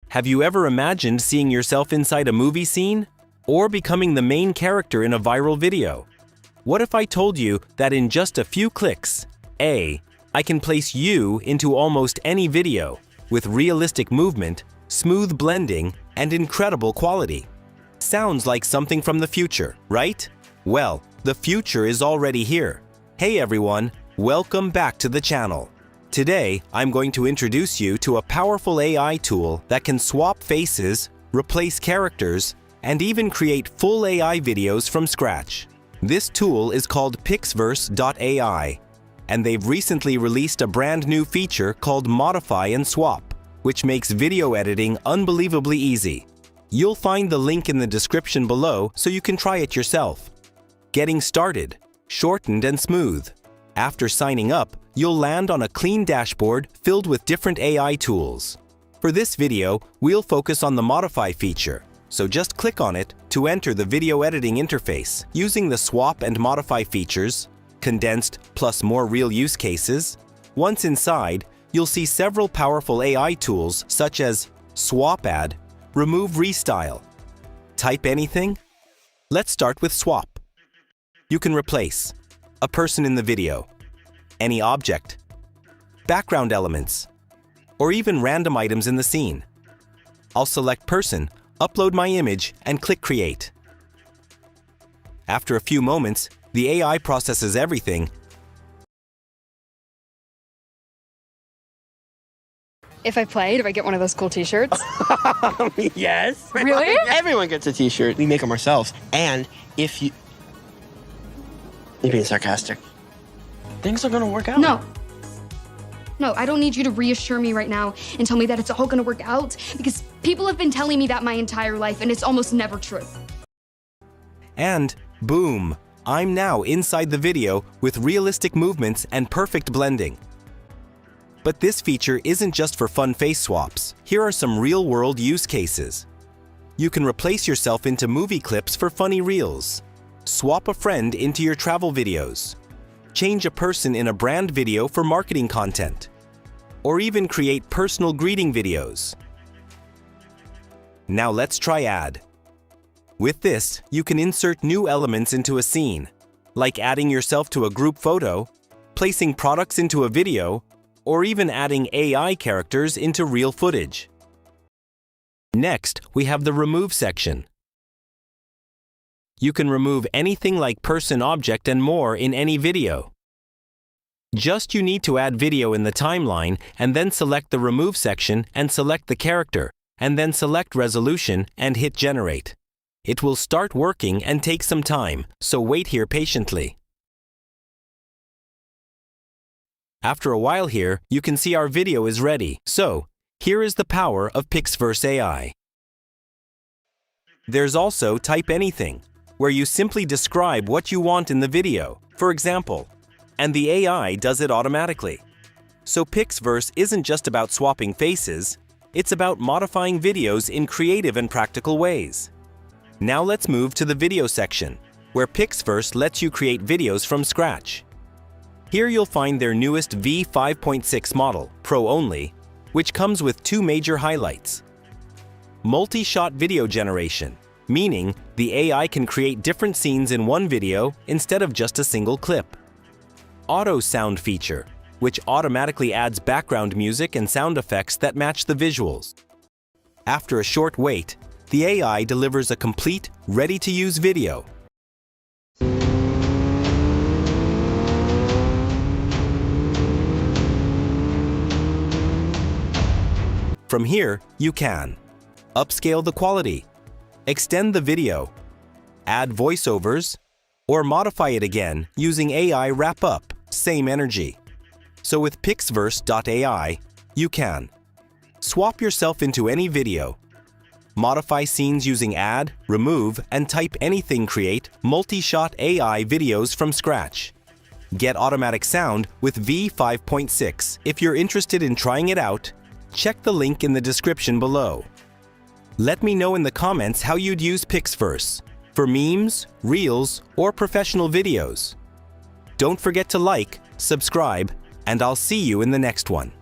Have you ever imagined seeing yourself inside a movie scene? Or becoming the main character in a viral video? What if I told you that in just a few clicks, I can place you into almost any video with realistic movement, smooth blending, and incredible quality? Sounds like something from the future, right? Well, the future is already here. Hey everyone, welcome back to the channel. Today, I'm going to introduce you to a powerful AI tool that can swap faces, replace characters, and even create full AI videos from scratch. This tool is called PixVerse.ai, and they've recently released a brand new feature called Modify and Swap, which makes video editing unbelievably easy. You'll find the link in the description below so you can try it yourself. Getting started, shortened and smooth. After signing up, you'll land on a clean dashboard filled with different AI tools. For this video, we'll focus on the Modify feature, so just click on it to enter the video editing interface. Using the Swap and Modify features, condensed plus more real use cases, once inside, you'll see several powerful AI tools such as Swap Add, Remove Restyle, Type Anything. Let's start with Swap. You can replace a person in the video, any object, background elements, or even random items in the scene. I'll select Person, upload my image, and click Create. After a few moments, the AI processes everything. If I play, do I get one of those cool t-shirts? Yes. Really? Everyone gets a t-shirt. We make them ourselves. And if you... You're being sarcastic. Things are gonna work out. No, I don't need you to reassure me right now and tell me that it's all gonna work out, because people have been telling me that my entire life and it's almost never true. And boom, I'm now inside the video with realistic movements and perfect blending. But this feature isn't just for fun face swaps. Here are some real-world use cases. You can replace yourself into movie clips for funny reels. Swap a friend into your travel videos. Change a person in a brand video for marketing content. Or even create personal greeting videos. Now let's try Add. With this, you can insert new elements into a scene, like adding yourself to a group photo, placing products into a video, or even adding AI characters into real footage. Next, we have the Remove section. You can remove anything like person, object, and more in any video. You need to add video in the timeline and then select the Remove section and select the character, and then select Resolution and hit Generate. It will start working and take some time, so wait here patiently. After a while here, you can see our video is ready. So, here is the power of PixVerse.ai. There's also Type Anything, where you simply describe what you want in the video, for example, and the AI does it automatically. So PixVerse isn't just about swapping faces, it's about modifying videos in creative and practical ways. Now let's move to the video section, where PixVerse lets you create videos from scratch. Here you'll find their newest V5.6 model, Pro only, which comes with two major highlights. Multi-shot video generation, meaning the AI can create different scenes in one video instead of just a single clip. Auto sound feature, which automatically adds background music and sound effects that match the visuals. After a short wait, the AI delivers a complete, ready-to-use video. From here, you can upscale the quality, extend the video, add voiceovers, or modify it again using AI wrap-up, same energy. So with PixVerse.ai, you can swap yourself into any video, modify scenes using Add, Remove, and Type Anything, create multi-shot AI videos from scratch. Get automatic sound with V5.6. If you're interested in trying it out, check the link in the description below. Let me know in the comments how you'd use PixVerse for memes, reels, or professional videos. Don't forget to like, subscribe, and I'll see you in the next one.